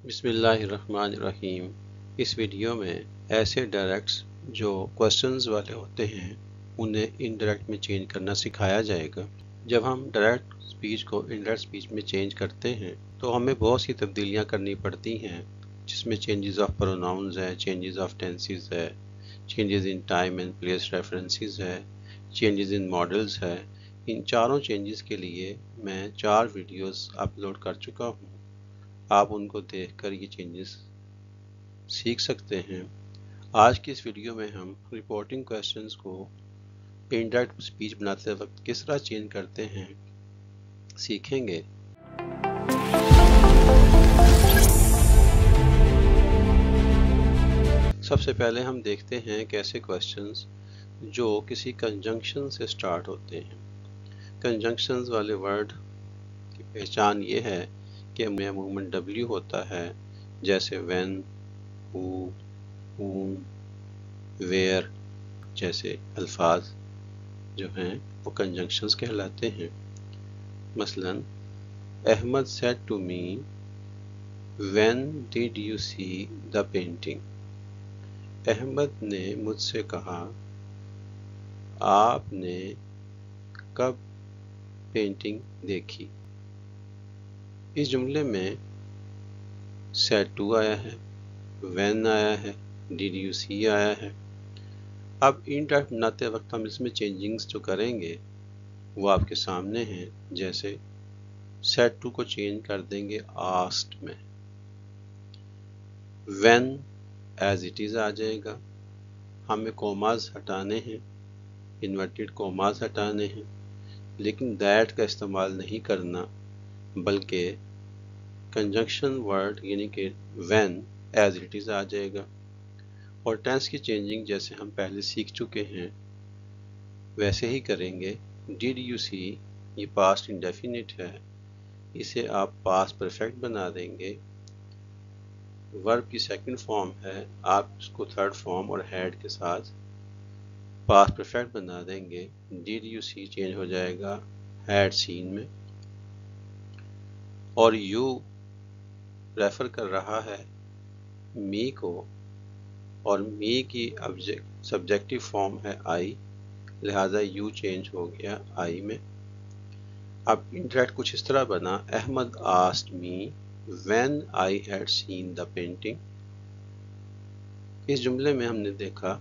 بسم اللہ الرحمن الرحیم۔ اس ویڈیو میں ایسے ڈائریکٹس جو کوسچنز والے ہوتے ہیں انہیں انڈائریکٹ میں چینج کرنا سکھایا جائے گا۔ جب ہم ڈائریکٹ سپیچ کو انڈائریکٹ سپیچ میں چینج کرتے ہیں تو ہمیں بہت سی تبدیلیاں کرنی پڑتی ہیں، جس میں چینجز آف پروناؤنز ہے، چینجز آف ٹینسز ہے، changes in time and place references ہے، چینجز ان ماڈلز ہے۔ ان چاروں چینجز کے لیے میں 4 ویڈیوز اپلوڈ کر چکا ہوں، آپ ان کو دیکھ کر یہ چینجز سیکھ سکتے ہیں۔ آج کی اس ویڈیو میں ہم رپورٹنگ کوسچنز کو انڈائریکٹ سپیچ بناتے وقت کس طرح چینج کرتے ہیں سیکھیں گے۔ سب سے پہلے ہم دیکھتے ہیں کہ ایسے کوسچنز جو کسی کنجنکشن سے سٹارٹ ہوتے ہیں۔ کنجنکشنز والے ورڈ کی پہچان یہ ہے کہ میں عموماً W ہوتا ہے، جیسے when، who، whom، where جیسے الفاظ جو ہیں وہ کنجنکشنز کہلاتے ہیں۔ مثلاً Ahmad said to me when did you see the painting؟ Ahmad نے مجھ سے کہا آپ نے کب پینٹنگ دیکھی؟ اس جملے میں said to آیا ہے، when آیا ہے، did you see آیا ہے۔ اب انڈائریکٹ بناتے وقت ہم اس میں چینجنگز جو کریں گے وہ آپ کے سامنے ہیں۔ جیسے said to کو چینج کر دیں گے asked میں، when as it is آ جائے گا، ہمیں کوماز ہٹانے ہیں، انورٹیڈ کوماز ہٹانے ہیں، لیکن that کا استعمال نہیں کرنا، بلکہ کنجنکشن ورڈ یعنی کہ when as it is آ جائے گا۔ اور ٹینس کی چینجنگ جیسے ہم پہلے سیکھ چکے ہیں ویسے ہی کریں گے۔ ڈیڈ یو سی یہ پاسٹ انڈیفینٹ ہے، اسے آپ پاسٹ پرفیکٹ بنا دیں گے۔ ورب کی سیکنڈ فارم ہے، آپ اس کو تھرڈ فارم اور ہیڈ کے ساتھ پاسٹ پرفیکٹ بنا دیں گے۔ ڈیڈ یو سی چینج ہو جائے گا ہیڈ سین میں، اور یو ریفر کر رہا ہے می کو، اور می کی سبجیکٹو فارم ہے آئی، لہٰذا یو چینج ہو گیا آئی میں۔ اب انڈائریکٹ کچھ اس طرح بنا Ahmed asked me when I had seen the painting۔ اس جملے میں ہم نے دیکھا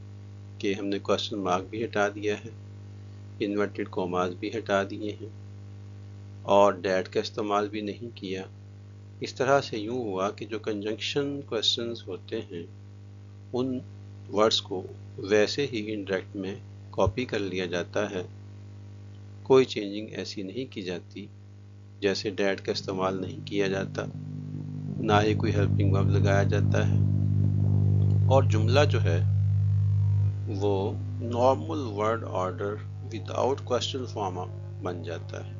کہ ہم نے کوسچن مارک بھی ہٹا دیا ہے، انورٹیڈ کوماز بھی ہٹا دیے ہیں، اور ڈیٹ کا استعمال بھی نہیں کیا۔ اس طرح سے یوں ہوا کہ جو کنجنکشن کوسچنز ہوتے ہیں ان ورڈز کو ویسے ہی انڈائریکٹ میں کاپی کر لیا جاتا ہے، کوئی چینجنگ ایسی نہیں کی جاتی، جیسے ڈیٹ کا استعمال نہیں کیا جاتا، نہ ہی کوئی ہیلپنگ ورب لگایا جاتا ہے، اور جملہ جو ہے وہ normal word order without question form بن جاتا ہے۔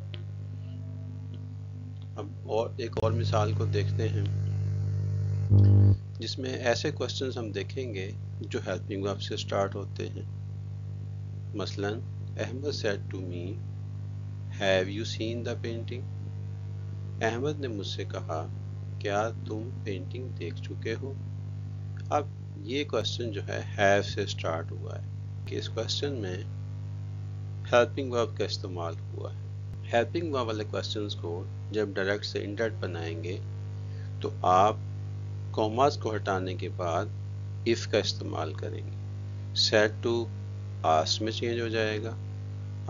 اب ایک اور مثال کو دیکھتے ہیں جس میں ایسے کوسچنز ہم دیکھیں گے جو ہیلپنگ ورب سے سٹارٹ ہوتے ہیں۔ مثلا Ahmad said to me have you seen the painting؟ Ahmad نے مجھ سے کہا کیا تم پینٹنگ دیکھ چکے ہو؟ اب یہ کوسچن جو ہے have سے سٹارٹ ہوا ہے کہ اس کوسچن میں ہیلپنگ ورب کا استعمال ہوا ہے۔ ہیلپنگ ورب والے کوسچنز کو جب ڈائریکٹ سے انڈائریکٹ بنائیں گے تو آپ کوماز کو ہٹانے کے بعد if کا استعمال کریں گے۔ said to asked میں چینج ہو جائے گا،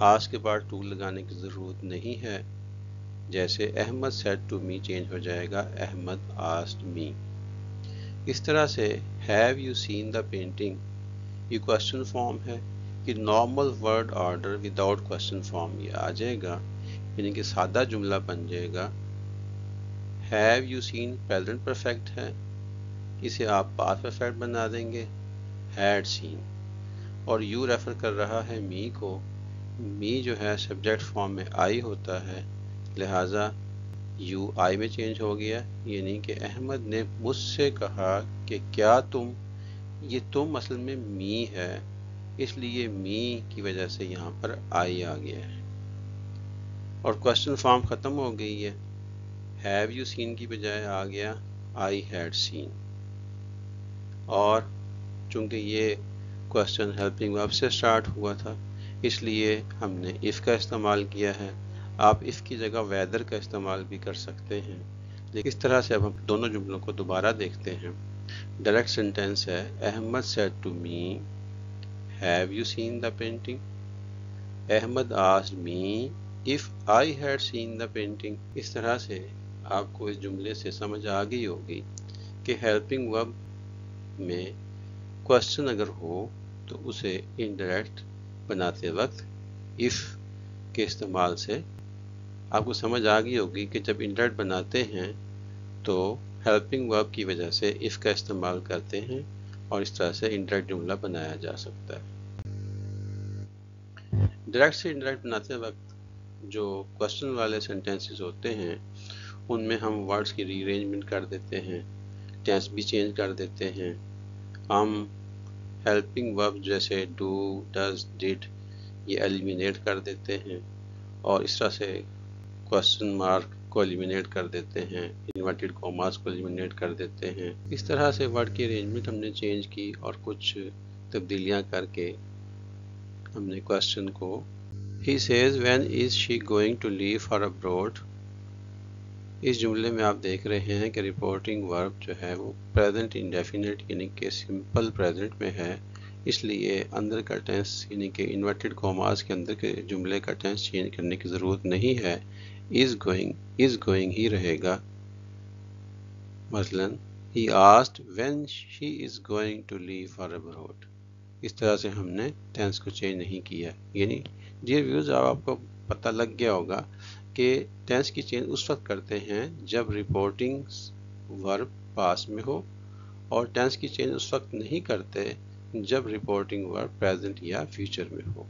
asked کے بعد to لگانے کی ضرورت نہیں ہے، جیسے Ahmed said to me change ہو جائے گا احمد asked me۔ اس طرح سے have you seen the painting یہ کوسچن فارم ہے کہ normal word order without question form یہ آ جائے گا، یعنی کہ سادہ جملہ بن جائے گا۔ have you seen present perfect ہے، اسے آپ پاسٹ پرفیکٹ بنا دیں گے had seen، اور یو ریفر کر رہا ہے می کو، می جو ہے سبجیکٹ فارم میں آئی ہوتا ہے، لہٰذا یو آئی میں چینج ہو گیا، یعنی کہ احمد نے مجھ سے کہا کہ کیا تم، یہ تم اصل میں می ہے، اس لیے می کی وجہ سے یہاں پر آئی آ گیا ہے، اور کوسچن فارم ختم ہو گئی ہے۔ ہیو یو سین کی بجائے آ گیا I had seen. اور چونکہ یہ کوشچن ہیلپنگ ورب سے سٹارٹ ہوا تھا اس لیے ہم نے if کا استعمال کیا ہے. آپ if کی جگہ whether کا استعمال بھی کر سکتے ہیں. لیکن اس طرح سے اب ہم دونوں جملوں کو دوبارہ دیکھتے ہیں. ڈائریکٹ سینٹینس ہے Ahmad said to me have you seen the painting. Ahmad asked me if I had seen the painting. اس طرح سے آپ کو اس جملے سے سمجھ آ گئی ہوگی کہ ہیلپنگ ورب میں کوشچن اگر ہو تو اسے انڈائریکٹ بناتے وقت if کے استعمال سے آپ کو سمجھ آ گئی ہوگی کہ جب انڈائریکٹ بناتے ہیں تو ہیلپنگ ورب کی وجہ سے if کا استعمال کرتے ہیں اور اس طرح سے انڈائریکٹ جملہ بنایا جا سکتا ہے. ڈائریکٹ سے انڈائریکٹ بناتے وقت جو کوشچن والے سینٹینسز ہوتے ہیں ان میں ہم ورڈز کی ری ارینجمنٹ کر دیتے ہیں, ٹینس بھی چینج کر دیتے ہیں. ہم ہیلپنگ ورب جیسے ڈو, ڈز, ڈڈ یہ ایلیمینیٹ کر دیتے ہیں اور اس طرح سے کوشچن مارک کو ایلیمینیٹ کر دیتے ہیں, انورٹڈ کوماز کو ایلیمینیٹ کر دیتے ہیں. اس طرح سے ورڈ کی ارینجمنٹ ہم نے چینج کی اور کچھ تبدیلیاں کر کے ہم نے کوشچن کو He says when is she going to leave for abroad. اس جملے میں آپ دیکھ رہے ہیں کہ رپورٹنگ ورب جو ہے وہ پریزنٹ انڈیفینٹ یعنی کہ سمپل پریزنٹ میں ہے, اس لیے اندر کا ٹینس یعنی کہ انورٹڈ کوماز کے اندر کے جملے کا ٹینس چینج کرنے کی ضرورت نہیں ہے. is going ہی رہے گا. مثلا he asked when she is going to leave for abroad. اس طرح سے ہم نے ٹینس کو چینج نہیں کیا. یعنی ڈیئر ویوز آپ کو پتہ لگ گیا ہوگا کہ ٹینس کی چینج اس وقت کرتے ہیں جب رپورٹنگ ورب پاس میں ہو, اور ٹینس کی چینج اس وقت نہیں کرتے جب رپورٹنگ ورب پریزنٹ یا فیوچر میں ہو.